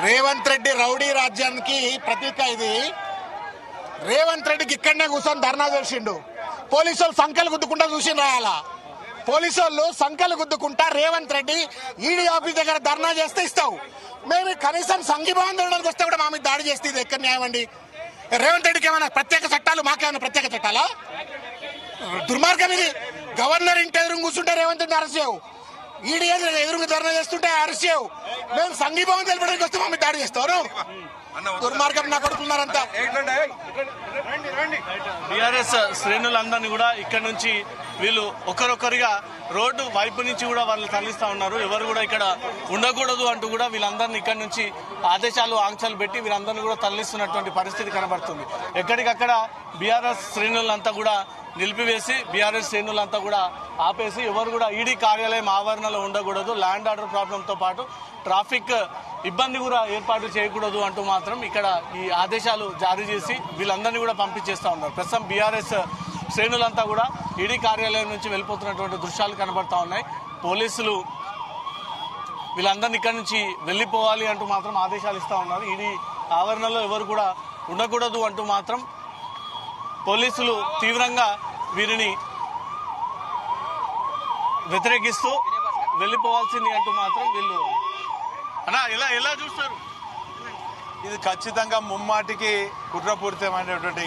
Revanth Reddy rowdy రాజ్యానికి ప్రతీక ఇది. రేవంత్ రెడ్డికి ఇక్కడనే కూర్చొని ధర్నా చేసిండు. పోలీసు వాళ్ళు సంఖ్యలు గుద్దుకుంటా చూసి రాయాలా. పోలీసు వాళ్ళు సంఖ్యలు గుద్దుకుంటా రేవంత్ రెడ్డి ఈడీ ఆఫీస్ దగ్గర ధర్నా చేస్తే ఇస్తావు. మేము కనీసం సంఘీభావం తినడానికి వస్తే కూడా మా మీద దాడి చేస్తే ఇది ఎక్కడ న్యాయం అండి? రేవంత్ రెడ్డికి ఏమైనా ప్రత్యేక చట్టాలు, మాకేమైనా ప్రత్యేక చట్టాలా? దుర్మార్గం ఇది. గవర్నర్ ఇంటి ఎదురు కూర్చుంటే రేవంత్ రెడ్డి అరెస్ట్ చేయవు, ఈడీ ఎదురు ధర్నా చేస్తుంటే అరెస్ట్ చేయవు. మేము సంఘీభావం తెలపడానికి వస్తే మా మీద దాడి చేస్తారు. దుర్మార్గం నా కొడుకున్నారంతా. టీఆర్ఎస్ శ్రేణులందరినీ కూడా ఇక్కడ నుంచి వీళ్ళు ఒకరొకరిగా రోడ్డు వైపు నుంచి కూడా వాళ్ళు తరలిస్తా ఉన్నారు. ఎవరు కూడా ఇక్కడ ఉండకూడదు అంటూ కూడా వీళ్ళందరినీ ఇక్కడ నుంచి ఆదేశాలు, ఆంక్షలు పెట్టి వీళ్ళందరినీ కూడా తరలిస్తున్నటువంటి పరిస్థితి కనబడుతుంది. ఎక్కడికక్కడ బీఆర్ఎస్ శ్రేణులంతా కూడా నిలిపివేసి, బీఆర్ఎస్ శ్రేణులంతా కూడా ఆపేసి ఎవరు కూడా ఈడీ కార్యాలయం ఆవరణలో ఉండకూడదు, ల్యాండ్ ఆర్డర్ ప్రాబ్లంతో పాటు ట్రాఫిక్ ఇబ్బంది కూడా ఏర్పాటు చేయకూడదు అంటూ మాత్రం ఇక్కడ ఈ ఆదేశాలు జారీ చేసి వీళ్ళందరినీ కూడా పంపించేస్తా ఉన్నారు. ప్రస్తుతం బీఆర్ఎస్ శ్రేణులంతా కూడా ఈడీ కార్యాలయం నుంచి వెళ్ళిపోతున్నటువంటి దృశ్యాలు కనబడతా ఉన్నాయి. పోలీసులు వీళ్ళందరినీ ఇక్కడ నుంచి వెళ్ళిపోవాలి అంటూ మాత్రం ఆదేశాలు ఇస్తా ఉన్నారు. ఈడీ ఆవరణలో ఎవరు కూడా ఉండకూడదు అంటూ మాత్రం పోలీసులు తీవ్రంగా వీరిని వ్యతిరేకిస్తూ వెళ్ళిపోవాల్సింది అంటూ మాత్రం వీళ్ళు ఎలా చూస్తారు? ఇది ఖచ్చితంగా ముమ్మాటికి కుట్రపూరితమైనటువంటి